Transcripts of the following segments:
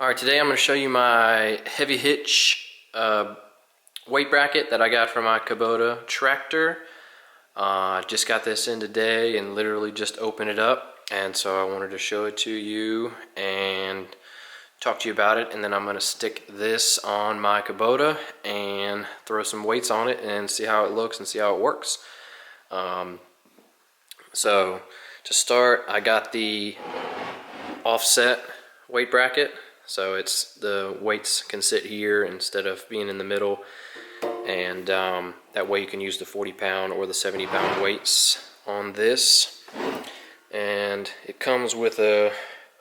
Alright, today I'm going to show you my heavy hitch weight bracket that I got from my Kubota tractor. Just got this in today and literally just opened it up, and so I wanted to show it to you and talk to you about it. And then I'm going to stick this on my Kubota and throw some weights on it and see how it looks and see how it works. So to start, I got the offset weight bracket. So it's the weights can sit here instead of being in the middle, and that way you can use the 40-pound or the 70-pound weights on this. And it comes with a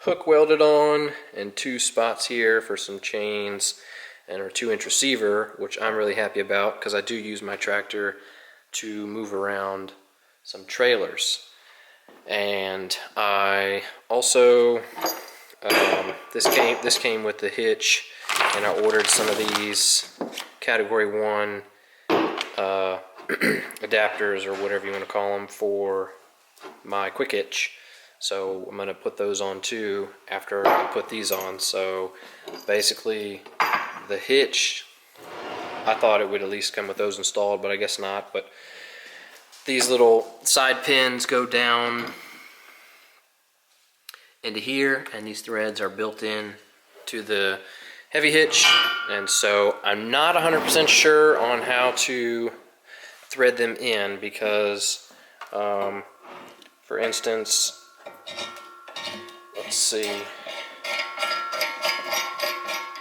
hook welded on and two spots here for some chains and a 2-inch receiver, which I'm really happy about because I do use my tractor to move around some trailers. And I also this came with the hitch, and I ordered some of these category 1 adapters, or whatever you want to call them, for my quick hitch. So I'm going to put those on too after I put these on. So basically the hitch, I thought it would at least come with those installed, but I guess not. But these little side pins go down into here, and these threads are built in to the heavy hitch. And so I'm not 100% sure on how to thread them in because for instance, let's see,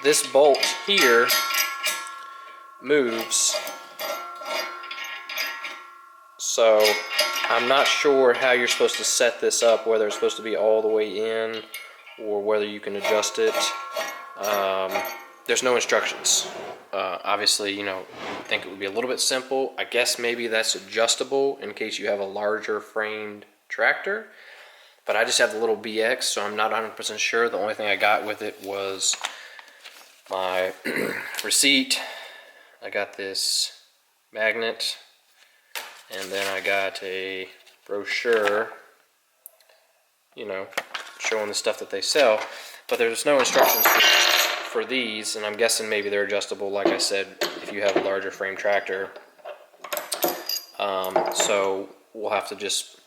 this bolt here moves, so I'm not sure how you're supposed to set this up, whether it's supposed to be all the way in or whether you can adjust it. There's no instructions. Obviously, you know, you'd think it would be a little bit simple. I guess maybe that's adjustable in case you have a larger framed tractor. But I just have the little BX, so I'm not 100% sure. The only thing I got with it was my receipt. I got this magnet, and then I got a brochure, you know, showing the stuff that they sell. But there's no instructions for these, and I'm guessing maybe they're adjustable, like I said, if you have a larger frame tractor. So we'll have to just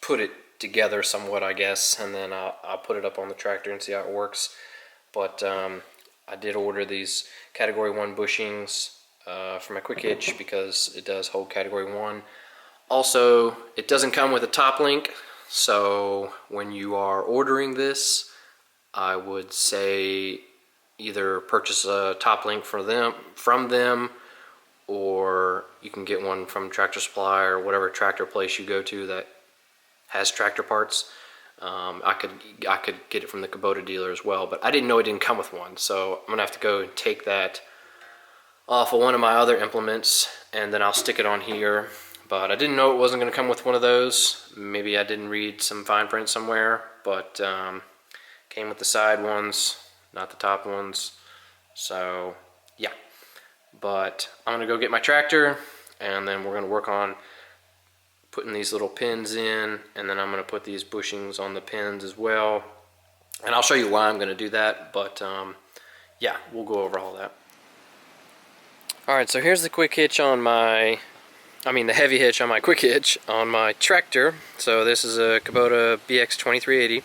put it together somewhat, I guess, and then I'll put it up on the tractor and see how it works. But I did order these category 1 bushings for my quick hitch because it does hold category 1. Also, it doesn't come with a top link, so when you are ordering this, I would say either purchase a top link from them, or you can get one from Tractor Supply or whatever tractor place you go to that has tractor parts. I could get it from the Kubota dealer as well, but I didn't know it didn't come with one, so I'm gonna have to go and take that off of one of my other implements, and then I'll stick it on here. But I didn't know it wasn't going to come with one of those. Maybe I didn't read some fine print somewhere, but came with the side ones, not the top ones. So yeah, but I'm going to go get my tractor, and then we're going to work on putting these little pins in, and then I'm going to put these bushings on the pins as well, and I'll show you why I'm going to do that. But yeah, we'll go over all that. Alright, so here's the quick hitch on the heavy hitch on my quick hitch on my tractor. So this is a Kubota BX2380.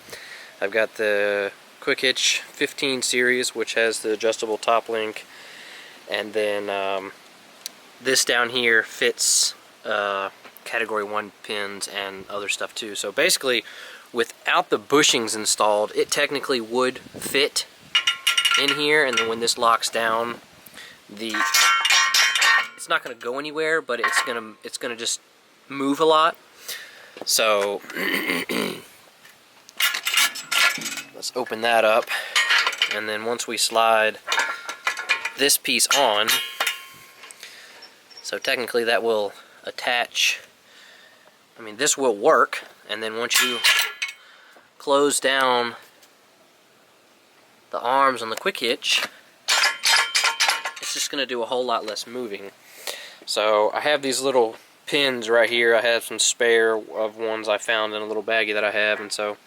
I've got the quick hitch 15 series, which has the adjustable top link, and then this down here fits category 1 pins and other stuff too. So basically, without the bushings installed, it technically would fit in here, and then when this locks down, it's not going to go anywhere, but it's gonna just move a lot. So let's open that up, and then once we slide this piece on, so technically that will attach. I mean, this will work, and then once you close down the arms on the quick hitch, it's just going to do a whole lot less moving. So I have these little pins right here. I have some spare of ones I found in a little baggie that I have, and so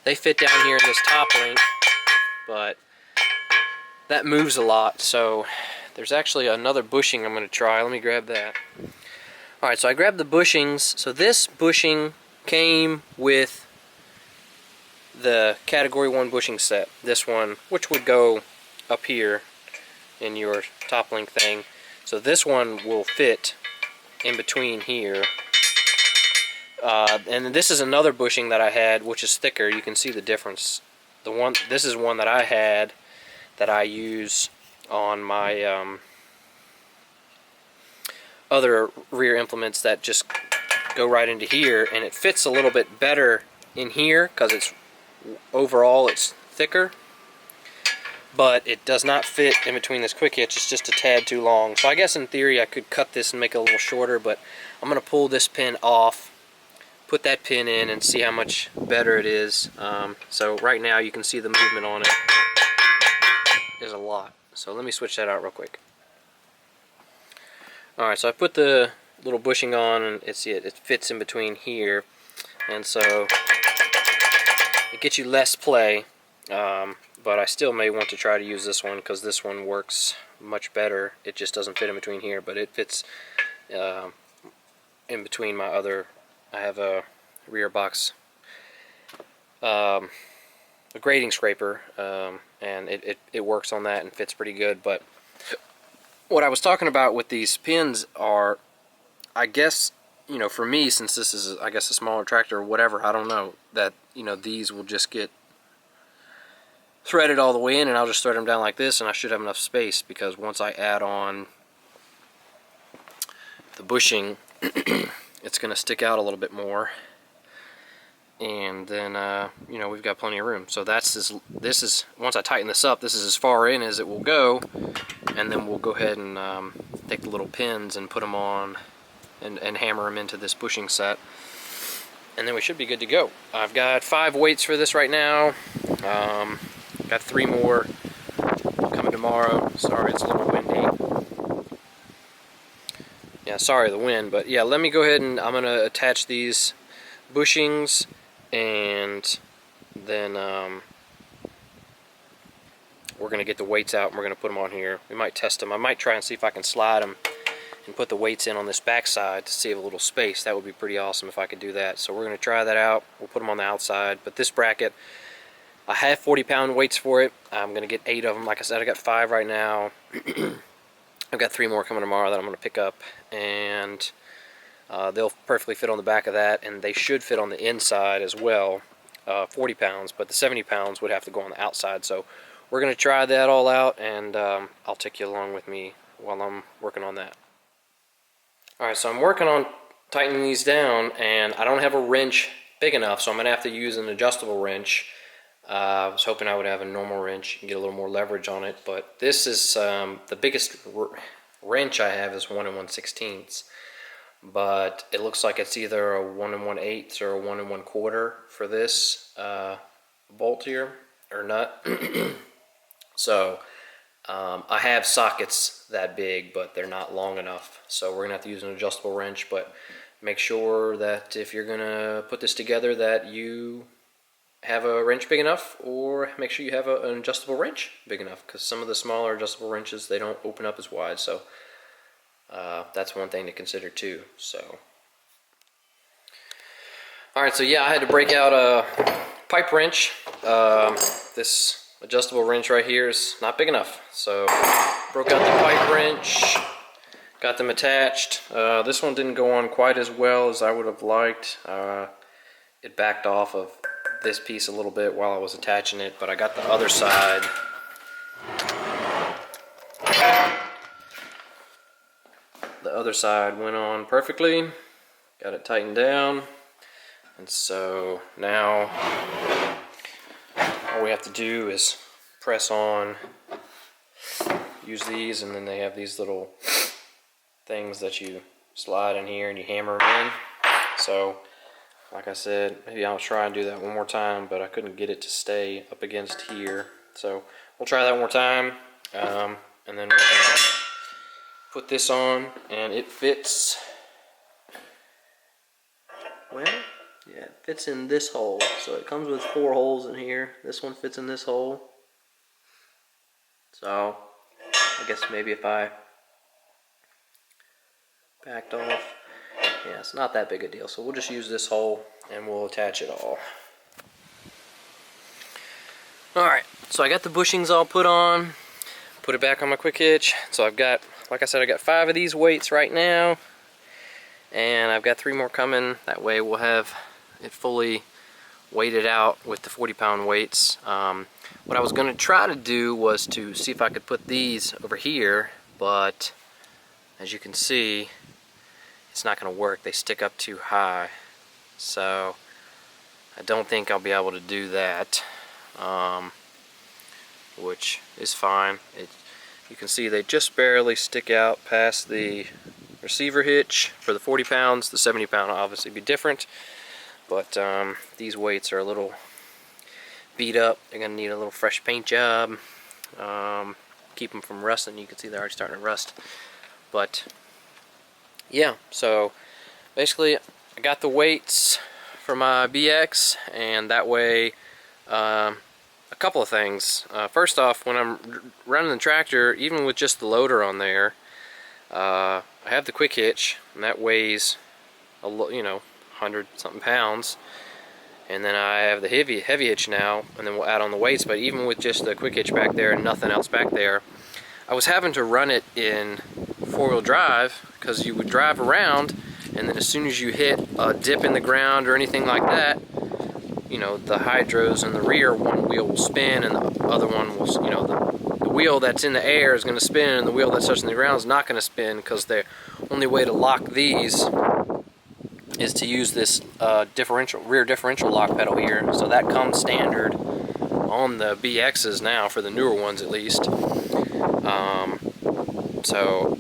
they fit down here in this top link, but that moves a lot. So there's actually another bushing I'm going to try. Let me grab that. Alright, so I grabbed the bushings. So this bushing came with the Category 1 bushing set. This one, which would go up here in your top link thing. So this one will fit in between here. And this is another bushing that I had, which is thicker. You can see the difference. This is one that I had that I use on my other rear implements that just go right into here, and it fits a little bit better in here because overall it's thicker, but it does not fit in between this quick hitch. It's just a tad too long. So I guess in theory I could cut this and make it a little shorter, but I'm going to pull this pin off, put that pin in, and see how much better it is. So right now you can see the movement on it is a lot. So let me switch that out real quick. Alright, so I put the little bushing on, and it fits in between here, and so it gets you less play, but I still may want to try to use this one because this one works much better. It just doesn't fit in between here, but it fits in between my other. I have a rear box, a grating scraper, and it works on that and fits pretty good. But what I was talking about with these pins are, I guess, you know, for me, since this is, I guess, a smaller tractor or whatever, I don't know, that, you know, these will just get threaded all the way in, and I'll just thread them down like this, and I should have enough space, because once I add on the bushing, it's going to stick out a little bit more, and then, you know, we've got plenty of room. So this is, once I tighten this up, this is as far in as it will go, and then we'll go ahead and take the little pins and put them on and hammer them into this bushing set, and then we should be good to go. I've got 5 weights for this right now. Got 3 more coming tomorrow. Sorry, it's a little windy. Yeah, sorry the wind, but yeah, let me go ahead and I'm going to attach these bushings, and then we're going to get the weights out and we're going to put them on here. We might test them. I might try and see if I can slide them and put the weights in on this back side to save a little space. That would be pretty awesome if I could do that. So we're going to try that out. We'll put them on the outside. But this bracket, I have 40-pound weights for it. I'm going to get 8 of them. Like I said, I got 5 right now. I've got 3 more coming tomorrow that I'm going to pick up, and they'll perfectly fit on the back of that, and they should fit on the inside as well, 40 pounds, but the 70 pounds would have to go on the outside. So we're going to try that all out, and I'll take you along with me while I'm working on that. Alright, so I'm working on tightening these down, and I don't have a wrench big enough, so I'm going to have to use an adjustable wrench. I was hoping I would have a normal wrench and get a little more leverage on it, but this is the biggest wrench I have is 1 1/16, but it looks like it's either a 1 1/8 or a 1 1/4 for this bolt here, or nut. So I have sockets that big, but they're not long enough, so we're gonna have to use an adjustable wrench. But make sure that if you're gonna put this together that you have a wrench big enough, or make sure you have an adjustable wrench big enough, because some of the smaller adjustable wrenches, they don't open up as wide. So that's one thing to consider too. So alright, so yeah, I had to break out a pipe wrench. This adjustable wrench right here is not big enough, so broke out the pipe wrench, got them attached. This one didn't go on quite as well as I would have liked. It backed off of this piece a little bit while I was attaching it, but I got the other side. The other side went on perfectly, got it tightened down, and so now all we have to do is press on, use these, and then they have these little things that you slide in here and you hammer them in. So like I said, maybe I'll try and do that one more time, but I couldn't get it to stay up against here. So we'll try that one more time, and then we're gonna put this on, and it fits, well, yeah, it fits in this hole. So it comes with 4 holes in here. This one fits in this hole. So I guess maybe if I backed off, yeah, it's not that big a deal. So we'll just use this hole and we'll attach it all. Alright, so I got the bushings all put on, put it back on my quick hitch. So I've got, like I said, I got 5 of these weights right now, and I've got 3 more coming. That way we'll have it fully weighted out with the 40-pound weights. What I was going to try to do was to see if I could put these over here, but as you can see, it's not going to work. They stick up too high, so I don't think I'll be able to do that, which is fine. You can see they just barely stick out past the receiver hitch for the 40 pounds. The 70 pound will obviously be different, but these weights are a little beat up. They're going to need a little fresh paint job, keep them from rusting. You can see they're already starting to rust. But yeah, so basically I got the weights for my BX, and that way a couple of things. First off, when I'm running the tractor, even with just the loader on there, I have the quick hitch, and that weighs a 100 something pounds, and then I have the heavy hitch now, and then we'll add on the weights. But even with just the quick hitch back there and nothing else back there, I was having to run it in 4-wheel drive, because you would drive around, and then as soon as you hit a dip in the ground or anything like that, the hydros in the rear, one wheel will spin and the other one will, the wheel that's in the air is going to spin, and the wheel that's touching the ground is not going to spin, because the only way to lock these is to use this rear differential lock pedal here. So that comes standard on the BXs now, for the newer ones at least. So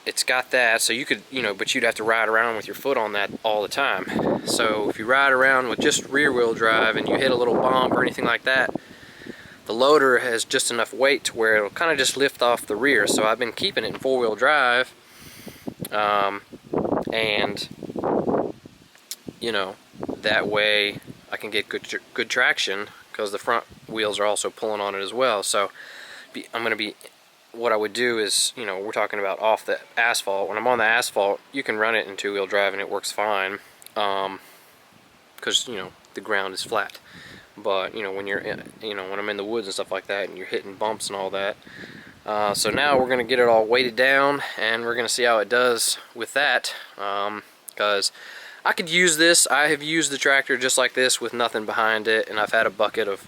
it's got that, so you could, but you'd have to ride around with your foot on that all the time. So if you ride around with just rear wheel drive and you hit a little bump or anything like that, the loader has just enough weight to where it'll kind of just lift off the rear. So I've been keeping it in 4-wheel drive, and that way I can get good traction, because the front wheels are also pulling on it as well. So what I would do is, we're talking about off the asphalt. When I'm on the asphalt, you can run it in 2-wheel drive and it works fine, because the ground is flat. But when you're when I'm in the woods and stuff like that, and you're hitting bumps and all that. So now we're going to get it all weighted down, and we're going to see how it does with that, because I could use this. I have used the tractor just like this with nothing behind it, and I've had a bucket of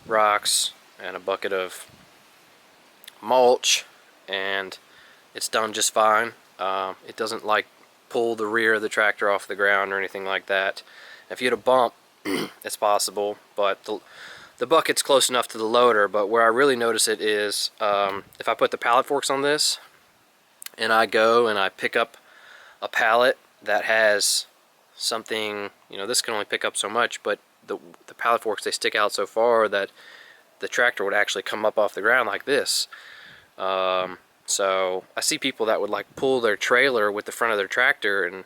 rocks and a bucket of mulch, and it's done just fine. It doesn't pull the rear of the tractor off the ground or anything like that. If you hit a bump, it's possible, but the bucket's close enough to the loader. But where I really notice it is if I put the pallet forks on this, and I go and I pick up a pallet that has something, this can only pick up so much, but the pallet forks, they stick out so far that the tractor would actually come up off the ground like this. So I see people that would pull their trailer with the front of their tractor, and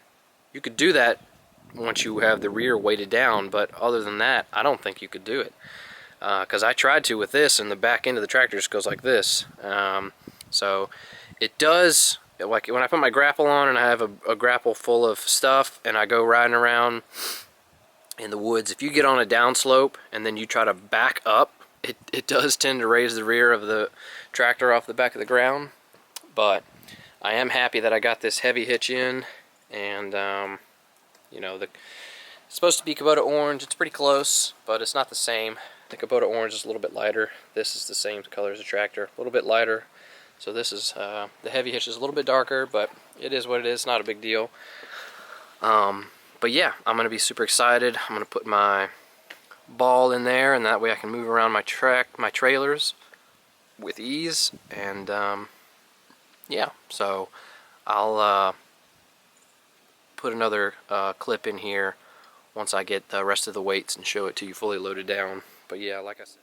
you could do that once you have the rear weighted down, but other than that, I don't think you could do it, because I tried to with this, and the back end of the tractor just goes like this. So it does, when I put my grapple on and I have a grapple full of stuff and I go riding around in the woods, if you get on a downslope and then you try to back up, it does tend to raise the rear of the tractor off the back of the ground. But I am happy that I got this heavy hitch in, and it's supposed to be Kubota orange. It's pretty close, but it's not the same. The Kubota orange is a little bit lighter. This is the same color as the tractor, a little bit lighter. So this is the heavy hitch is a little bit darker, but it is what it is. Not a big deal. But yeah, I'm gonna be super excited. I'm gonna put my ball in there, and that way I can move around my trailers with ease. And yeah, so I'll put another clip in here once I get the rest of the weights and show it to you fully loaded down. But yeah, like I said.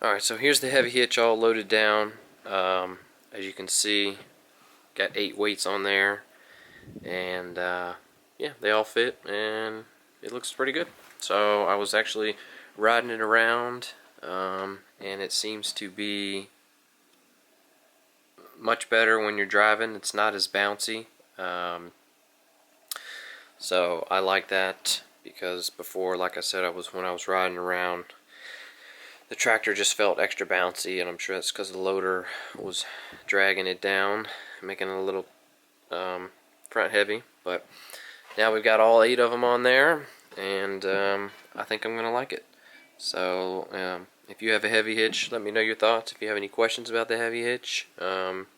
Alright, so here's the heavy hitch all loaded down. As you can see, got 8 weights on there, and yeah, they all fit, and it looks pretty good. So I was actually riding it around and it seems to be much better when you're driving. It's not as bouncy, so I like that, because before, like I said, when I was riding around, the tractor just felt extra bouncy, and I'm sure that's because the loader was dragging it down, making it a little front heavy. But now we've got all 8 of them on there, and I think I'm gonna like it. So if you have a heavy hitch, let me know your thoughts. If you have any questions about the heavy hitch,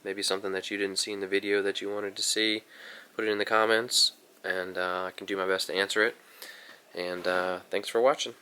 maybe something that you didn't see in the video that you wanted to see, put it in the comments, and I can do my best to answer it. And thanks for watching.